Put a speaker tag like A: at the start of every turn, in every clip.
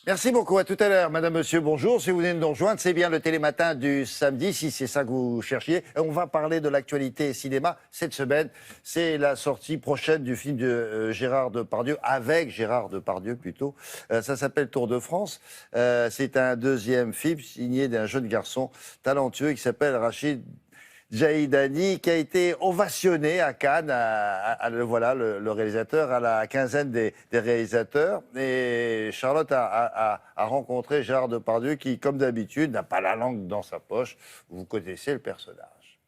A: Merci beaucoup, à tout à l'heure. Madame, monsieur, bonjour. Si vous venez de nous rejoindre, c'est bien le Télématin du samedi, si c'est ça que vous cherchiez. Et on va parler de l'actualité cinéma cette semaine. C'est la sortie prochaine du film de Gérard Depardieu, avec Gérard Depardieu plutôt. Ça s'appelle Tour de France. C'est un deuxième film signé d'un jeune garçon talentueux qui s'appelle Rachid Djaïdani, qui a été ovationné à Cannes, voilà, le réalisateur, à la quinzaine des réalisateurs. Et Charlotte a rencontré Gérard Depardieu, qui, comme d'habitude, n'a pas la langue dans sa poche. Vous connaissez le personnage.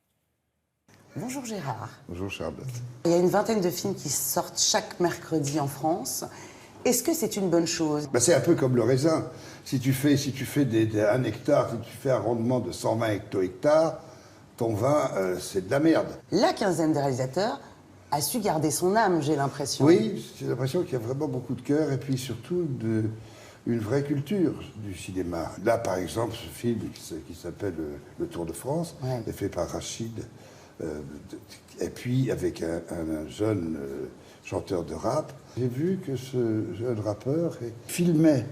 B: Bonjour Gérard.
C: Bonjour Charlotte.
B: Il y a une vingtaine de films qui sortent chaque mercredi en France. Est-ce que c'est une bonne chose?
C: C'est un peu comme le raisin. Si tu fais 1 hectare, si tu fais un rendement de 120 hecto-hectares, ton vin, c'est de la merde.
B: La quinzaine des réalisateurs a su garder son âme, j'ai l'impression.
C: Oui, j'ai l'impression qu'il y a vraiment beaucoup de cœur et puis surtout une vraie culture du cinéma. Là, par exemple, ce film qui s'appelle Le Tour de France, est fait par Rachid, et puis avec un jeune chanteur de rap. J'ai vu que ce jeune rappeur filmait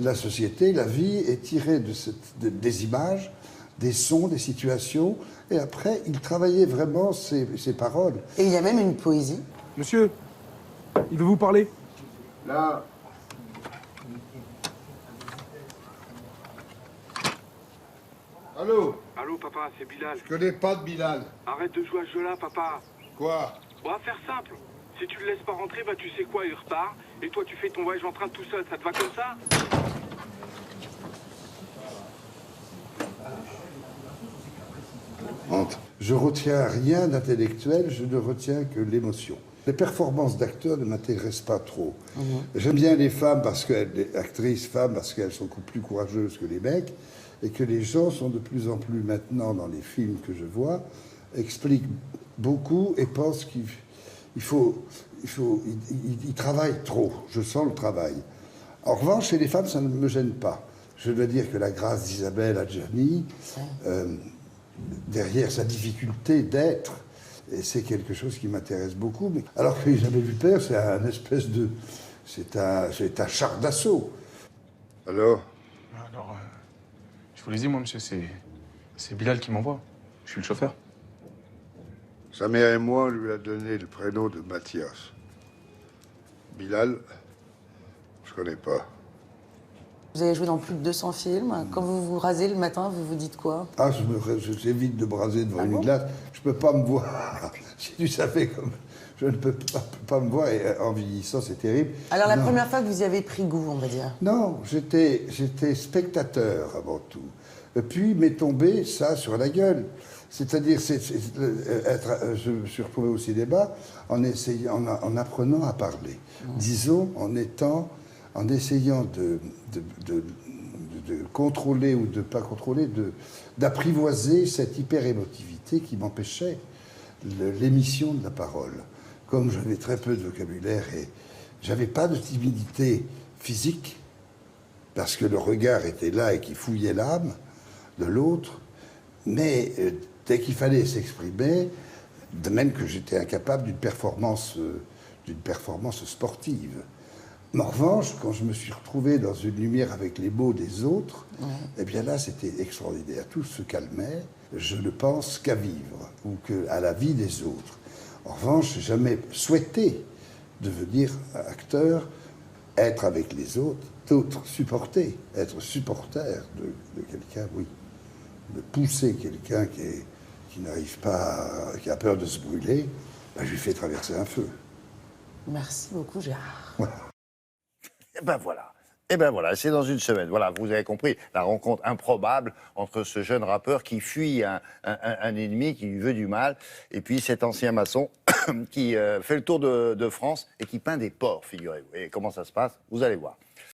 C: la société, la vie, et tirait des images, des sons, des situations, et après, il travaillait vraiment ses paroles.
B: Et il y a même une poésie.
D: Monsieur, il veut vous parler.
C: Là. Allô?
E: Allô, papa, c'est Bilal.
C: Je connais pas de Bilal.
E: Arrête de jouer à ce jeu-là, papa.
C: Quoi?
E: On va faire simple. Si tu le laisses pas rentrer, bah tu sais quoi, il repart. Et toi, tu fais ton voyage en train tout seul. Ça te va comme ça?
C: Je retiens rien d'intellectuel, je ne retiens que l'émotion. Les performances d'acteurs ne m'intéressent pas trop. J'aime bien les femmes, les actrices femmes, parce qu'elles sont beaucoup plus courageuses que les mecs, et que les gens sont de plus en plus maintenant, dans les films que je vois, expliquent beaucoup et pensent qu'ils travaillent trop. Je sens le travail. En revanche, chez les femmes, ça ne me gêne pas. Je dois dire que la grâce d'Isabelle Adjani, derrière sa difficulté d'être, et c'est quelque chose qui m'intéresse beaucoup. Mais alors que Isabelle Huppert, c'est un espèce de... C'est un char d'assaut. Alors,
D: Je vous l'ai dit, moi, monsieur, c'est Bilal qui m'envoie. Je suis le chauffeur.
C: sa mère et moi, on lui a donné le prénom de Mathias. Bilal, je connais pas.
B: Vous avez joué dans plus de 200 films. Quand vous vous rasez le matin, vous vous dites quoi?
C: Ah, j'évite de braser devant une glace. Je peux pas me voir. Si tu savais comme... Je ne peux pas me voir, et en vieillissant, c'est terrible.
B: Alors la
C: Non.
B: première fois que vous y avez pris goût, on va dire.
C: Non, j'étais spectateur avant tout. Et puis m'est tombé ça sur la gueule. C'est-à-dire, je me suis retrouvé au cinéma en apprenant à parler. Disons, en essayant de contrôler ou de pas contrôler, d'apprivoiser cette hyper-émotivité qui m'empêchait l'émission de la parole. Comme j'avais très peu de vocabulaire et j'avais pas de timidité physique, parce que le regard était là et qui fouillait l'âme de l'autre, mais dès qu'il fallait s'exprimer, de même que j'étais incapable d'une performance sportive. Mais en revanche, quand je me suis retrouvé dans une lumière avec les mots des autres, eh bien là, c'était extraordinaire. Tout se calmait. Je ne pense qu'à vivre ou qu'à la vie des autres. En revanche, j'ai jamais souhaité devenir acteur, être avec les autres, être supporter de quelqu'un, oui. De pousser quelqu'un qui n'arrive pas, qui a peur de se brûler, ben, je lui fais traverser un feu.
B: Merci beaucoup, Gérard.
A: Et ben voilà, c'est dans une semaine. Voilà, vous avez compris, la rencontre improbable entre ce jeune rappeur qui fuit un ennemi qui lui veut du mal, et puis cet ancien maçon qui fait le tour de France et qui peint des porcs, figurez-vous. Et comment ça se passe? Vous allez voir.